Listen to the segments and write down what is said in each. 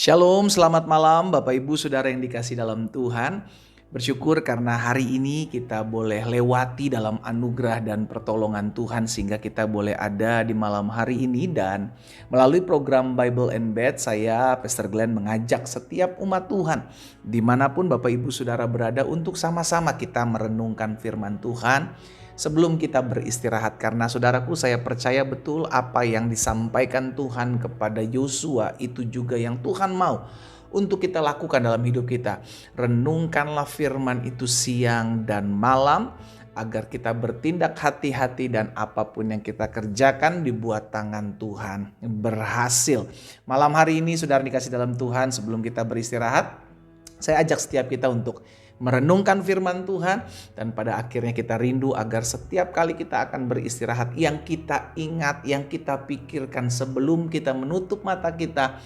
Shalom, selamat malam Bapak Ibu Saudara yang dikasih dalam Tuhan. Bersyukur karena hari ini kita boleh lewati dalam anugerah dan pertolongan Tuhan sehingga kita boleh ada di malam hari ini. Dan melalui program Bible and Bed, saya Pastor Glenn mengajak setiap umat Tuhan dimanapun Bapak Ibu Saudara berada untuk sama-sama kita merenungkan firman Tuhan sebelum kita beristirahat. Karena saudaraku, saya percaya betul apa yang disampaikan Tuhan kepada Yosua itu juga yang Tuhan mau untuk kita lakukan dalam hidup kita. Renungkanlah firman itu siang dan malam agar kita bertindak hati-hati dan apapun yang kita kerjakan dibuat tangan Tuhan berhasil. Malam hari ini saudara dikasih dalam Tuhan, sebelum kita beristirahat, saya ajak setiap kita untuk merenungkan firman Tuhan, dan pada akhirnya kita rindu agar setiap kali kita akan beristirahat, yang kita ingat, yang kita pikirkan sebelum kita menutup mata kita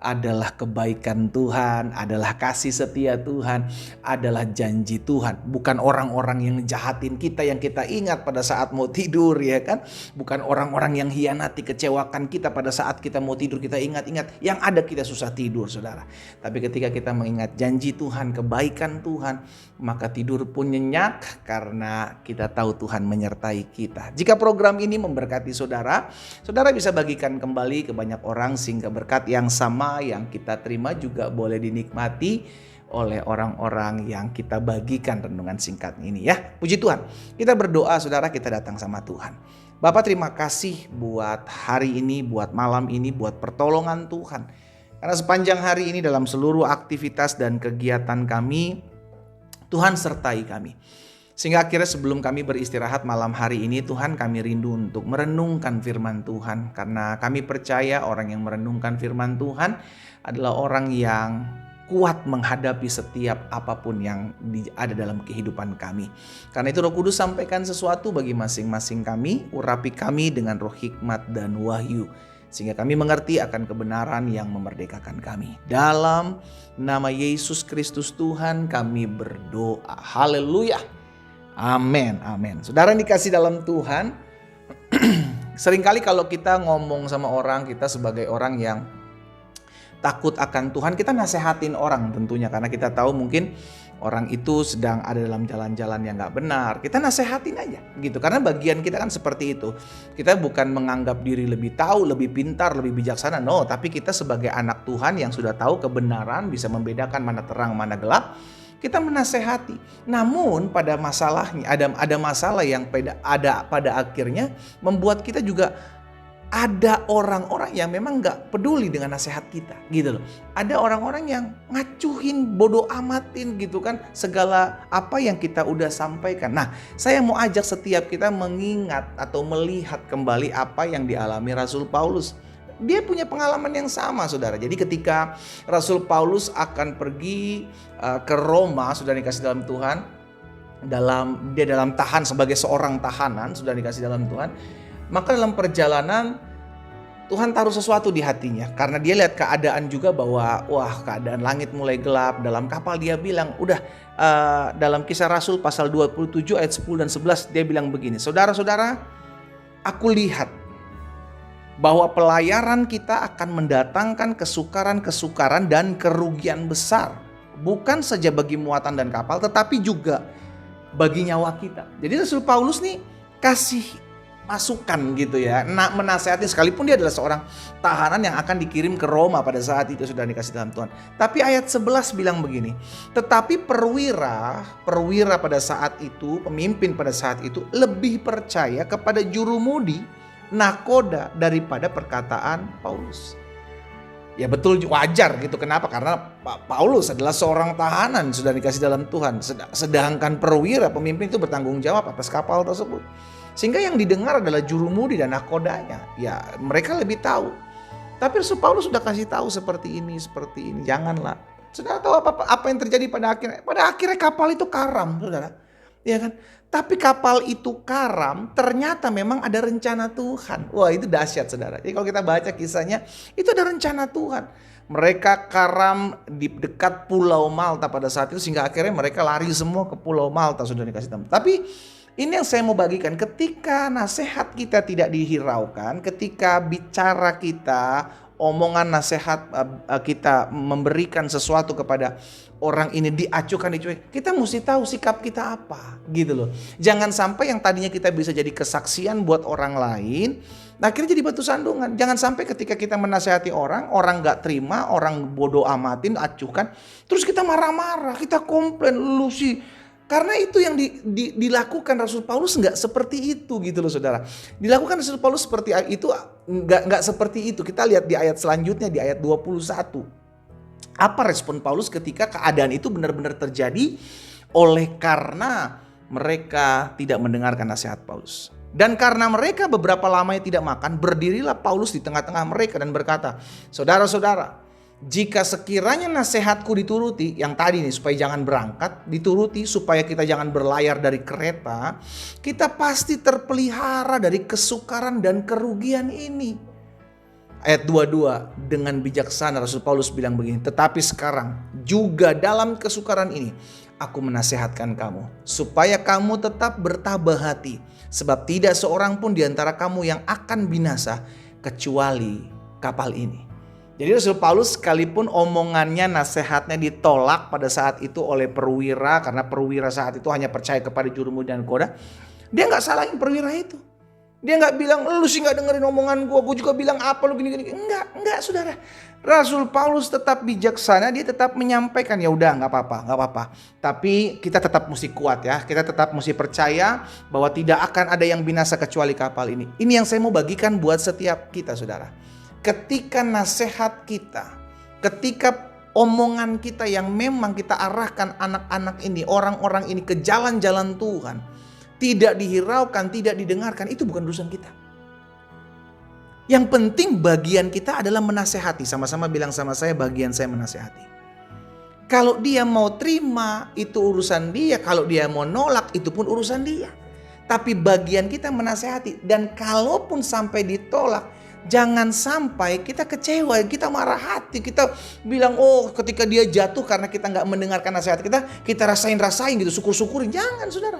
adalah kebaikan Tuhan, adalah kasih setia Tuhan, adalah janji Tuhan. Bukan orang-orang yang jahatin kita yang kita ingat pada saat mau tidur, ya kan? Bukan orang-orang yang hianati, kecewakan kita pada saat kita mau tidur, kita ingat-ingat. Yang ada kita susah tidur, saudara. Tapi ketika kita mengingat janji Tuhan, kebaikan Tuhan, maka tidur pun nyenyak karena kita tahu Tuhan menyertai kita. Jika program ini memberkati saudara, saudara bisa bagikan kembali ke banyak orang sehingga berkat yang sama yang kita terima juga boleh dinikmati oleh orang-orang yang kita bagikan renungan singkat ini, ya. Puji Tuhan. Kita berdoa, saudara, kita datang sama Tuhan. Bapak, terima kasih buat hari ini, buat malam ini, buat pertolongan Tuhan. Karena sepanjang hari ini dalam seluruh aktivitas dan kegiatan kami, Tuhan sertai kami. Sehingga akhirnya sebelum kami beristirahat malam hari ini, Tuhan, kami rindu untuk merenungkan firman Tuhan. Karena kami percaya orang yang merenungkan firman Tuhan adalah orang yang kuat menghadapi setiap apapun yang ada dalam kehidupan kami. Karena itu Roh Kudus sampaikan sesuatu bagi masing-masing kami, urapi kami dengan roh hikmat dan wahyu, sehingga kami mengerti akan kebenaran yang memerdekakan kami. Dalam nama Yesus Kristus Tuhan kami berdoa. Haleluya. Amin, amin. Saudara yang dikasih dalam Tuhan, seringkali kalau kita ngomong sama orang, kita sebagai orang yang takut akan Tuhan, kita nasehatin orang tentunya. Karena kita tahu mungkin orang itu sedang ada dalam jalan-jalan yang gak benar. Kita nasehatin aja gitu. Karena bagian kita kan seperti itu. Kita bukan menganggap diri lebih tahu, lebih pintar, lebih bijaksana. No, tapi kita sebagai anak Tuhan yang sudah tahu kebenaran, bisa membedakan mana terang, mana gelap, kita menasehati. Namun pada masalahnya ada masalah yang pada akhirnya membuat kita juga ada orang-orang yang memang gak peduli dengan nasihat kita gitu loh. Ada orang-orang yang ngacuhin, bodoh amatin gitu kan segala apa yang kita udah sampaikan. Nah, saya mau ajak setiap kita mengingat atau melihat kembali apa yang dialami Rasul Paulus. Dia punya pengalaman yang sama, saudara. Jadi ketika Rasul Paulus akan pergi ke Roma, sudah dikasih dalam Tuhan, dia dalam tahan sebagai seorang tahanan, sudah dikasih dalam Tuhan. Maka dalam perjalanan Tuhan taruh sesuatu di hatinya, karena dia lihat keadaan juga bahwa keadaan langit mulai gelap. Dalam kapal dia bilang, dalam Kisah Rasul pasal 27 ayat 10 dan 11 dia bilang begini, saudara-saudara, aku lihat bahwa pelayaran kita akan mendatangkan kesukaran-kesukaran dan kerugian besar, bukan saja bagi muatan dan kapal, tetapi juga bagi nyawa kita. Jadi Rasul Paulus nih kasih masukan gitu ya, menasehati, sekalipun dia adalah seorang tahanan yang akan dikirim ke Roma pada saat itu, sudah dikasih dalam Tuhan. Tapi ayat 11 bilang begini, tetapi perwira pada saat itu, pemimpin pada saat itu lebih percaya kepada jurumudi nakoda daripada perkataan Paulus. Ya betul, wajar gitu. Kenapa? Karena Paulus adalah seorang tahanan, sudah dikasih dalam Tuhan. Sedangkan perwira, pemimpin itu bertanggung jawab atas kapal tersebut. Sehingga yang didengar adalah jurumudi dan nakodanya. Ya mereka lebih tahu. Tapi Rasul Paulus sudah kasih tahu seperti ini. Janganlah. Saudara tahu apa yang terjadi pada akhirnya? Pada akhirnya kapal itu karam, saudara. Ya kan? Tapi kapal itu karam, ternyata memang ada rencana Tuhan. Wah, itu dahsyat, saudara. Jadi kalau kita baca kisahnya, itu ada rencana Tuhan. Mereka karam di dekat Pulau Malta pada saat itu, sehingga akhirnya mereka lari semua ke Pulau Malta, sudah dikasih tahu. Tapi ini yang saya mau bagikan, ketika nasihat kita tidak dihiraukan, ketika bicara kita, omongan nasihat kita memberikan sesuatu kepada orang ini diacuhkan, dicuek, kita mesti tahu sikap kita apa gitu loh. Jangan sampai yang tadinya kita bisa jadi kesaksian buat orang lain, nah akhirnya jadi batu sandungan. Jangan sampai ketika kita menasehati orang, orang gak terima, orang bodoh amatin, acuhkan, terus kita marah-marah, kita komplain, lu sih. Karena itu yang dilakukan Rasul Paulus nggak seperti itu gitu loh saudara. Dilakukan Rasul Paulus seperti itu nggak seperti itu. Kita lihat di ayat selanjutnya di ayat 21. Apa respon Paulus ketika keadaan itu benar-benar terjadi oleh karena mereka tidak mendengarkan nasihat Paulus. Dan karena mereka beberapa lamanya tidak makan, berdirilah Paulus di tengah-tengah mereka dan berkata, saudara-saudara, jika sekiranya nasihatku dituruti, yang tadi nih supaya jangan berangkat, dituruti supaya kita jangan berlayar dari kereta, kita pasti terpelihara dari kesukaran dan kerugian ini. Ayat 22, dengan bijaksana Rasul Paulus bilang begini, tetapi sekarang juga dalam kesukaran ini, aku menasehatkan kamu, supaya kamu tetap bertabah hati, sebab tidak seorang pun di antara kamu yang akan binasa, kecuali kapal ini. Jadi Rasul Paulus sekalipun omongannya, nasihatnya ditolak pada saat itu oleh perwira, karena perwira saat itu hanya percaya kepada juru mudi dan koda, dia gak salahin perwira itu. Dia gak bilang, lu sih gak dengerin omongan gue juga bilang apa lu gini-gini. Enggak saudara. Rasul Paulus tetap bijaksana, dia tetap menyampaikan, ya udah gak apa-apa. Tapi kita tetap mesti kuat ya, kita tetap mesti percaya bahwa tidak akan ada yang binasa kecuali kapal ini. Ini yang saya mau bagikan buat setiap kita saudara. Ketika nasihat kita, ketika omongan kita yang memang kita arahkan anak-anak ini, orang-orang ini ke jalan-jalan Tuhan, tidak dihiraukan, tidak didengarkan, itu bukan urusan kita. Yang penting bagian kita adalah menasehati. Sama-sama bilang sama saya, bagian saya menasehati. Kalau dia mau terima, itu urusan dia. Kalau dia mau nolak, itu pun urusan dia. Tapi bagian kita menasehati. Dan kalaupun sampai ditolak, jangan sampai kita kecewa, kita marah hati, kita bilang oh ketika dia jatuh karena kita gak mendengarkan nasihat kita rasain gitu, syukur-syukurin. Jangan saudara.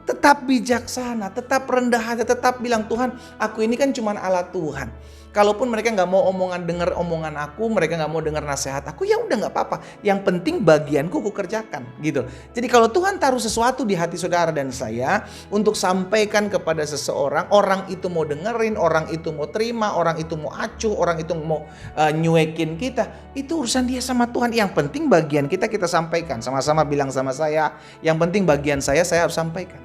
Tetap bijaksana, tetap rendah hati, tetap bilang Tuhan, aku ini kan cuma alat Tuhan. Kalaupun mereka gak mau dengar omongan aku, mereka gak mau dengar nasihat aku, ya udah gak apa-apa. Yang penting bagianku aku kerjakan gitu. Jadi kalau Tuhan taruh sesuatu di hati saudara dan saya untuk sampaikan kepada seseorang, orang itu mau dengerin, orang itu mau terima, orang itu mau acuh, orang itu mau nyuekin kita, itu urusan dia sama Tuhan. Yang penting bagian kita sampaikan. Sama-sama bilang sama saya, yang penting bagian saya harus sampaikan.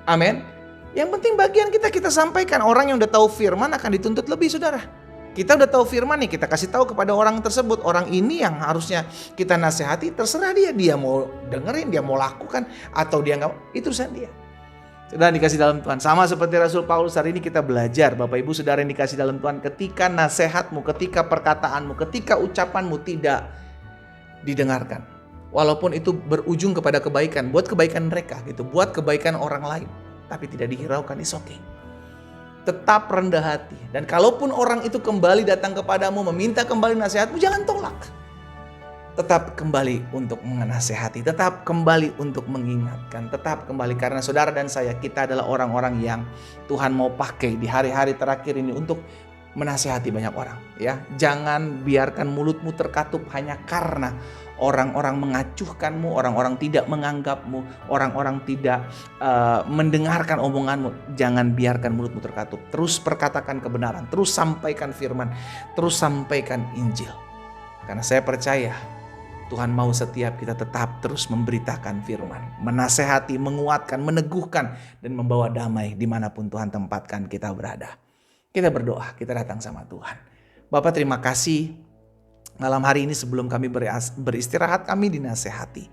Amin. Yang penting bagian kita sampaikan. Orang yang udah tahu firman akan dituntut lebih saudara. Kita udah tahu firman nih, kita kasih tahu kepada orang tersebut. Orang ini yang harusnya kita nasihati, terserah dia mau dengerin, dia mau lakukan atau dia nggak, itu urusan dia. Saudara dikasih dalam Tuhan, sama seperti Rasul Paulus, hari ini kita belajar Bapak Ibu Saudara yang dikasih dalam Tuhan, ketika nasihatmu, ketika perkataanmu, ketika ucapanmu tidak didengarkan, walaupun itu berujung kepada kebaikan, buat kebaikan mereka gitu, buat kebaikan orang lain, tapi tidak dihiraukan, is okay. Tetap rendah hati. Dan kalaupun orang itu kembali datang kepadamu, meminta kembali nasihatmu, jangan tolak. Tetap kembali untuk menasehati, tetap kembali untuk mengingatkan, tetap kembali. Karena saudara dan saya, kita adalah orang-orang yang Tuhan mau pakai di hari-hari terakhir ini untuk menasehati banyak orang. Ya, jangan biarkan mulutmu terkatup hanya karena orang-orang mengacuhkanmu, orang-orang tidak menganggapmu, orang-orang tidak mendengarkan omonganmu. Jangan biarkan mulutmu terkatup. Terus perkatakan kebenaran, terus sampaikan firman, terus sampaikan Injil. Karena saya percaya Tuhan mau setiap kita tetap terus memberitakan firman, menasehati, menguatkan, meneguhkan, dan membawa damai dimanapun Tuhan tempatkan kita berada. Kita berdoa, kita datang sama Tuhan. Bapak terima kasih. Malam hari ini sebelum kami beristirahat, kami dinasehati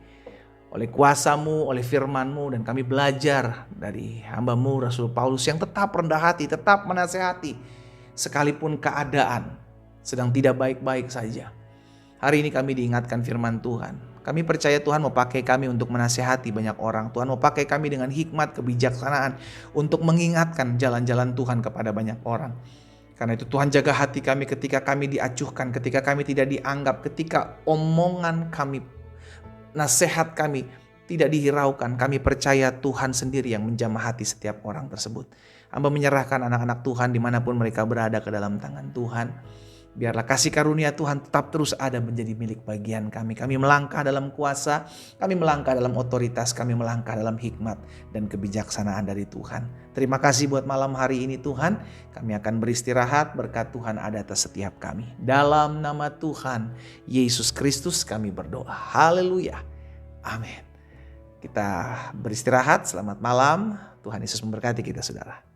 oleh kuasa-Mu, oleh firman-Mu, dan kami belajar dari hamba-Mu Rasul Paulus yang tetap rendah hati, tetap menasehati sekalipun keadaan sedang tidak baik-baik saja. Hari ini kami diingatkan firman Tuhan. Kami percaya Tuhan mau pakai kami untuk menasehati banyak orang. Tuhan mau pakai kami dengan hikmat, kebijaksanaan untuk mengingatkan jalan-jalan Tuhan kepada banyak orang. Karena itu Tuhan jaga hati kami ketika kami diacuhkan, ketika kami tidak dianggap, ketika omongan kami, nasihat kami tidak dihiraukan. Kami percaya Tuhan sendiri yang menjamah hati setiap orang tersebut. Hamba menyerahkan anak-anak Tuhan dimanapun mereka berada ke dalam tangan Tuhan. Biarlah kasih karunia Tuhan tetap terus ada menjadi milik bagian kami. Kami melangkah dalam kuasa, kami melangkah dalam otoritas, kami melangkah dalam hikmat dan kebijaksanaan dari Tuhan. Terima kasih buat malam hari ini Tuhan. Kami akan beristirahat, berkat Tuhan ada atas setiap kami. Dalam nama Tuhan Yesus Kristus kami berdoa. Haleluya. Amin. Kita beristirahat, selamat malam. Tuhan Yesus memberkati kita saudara.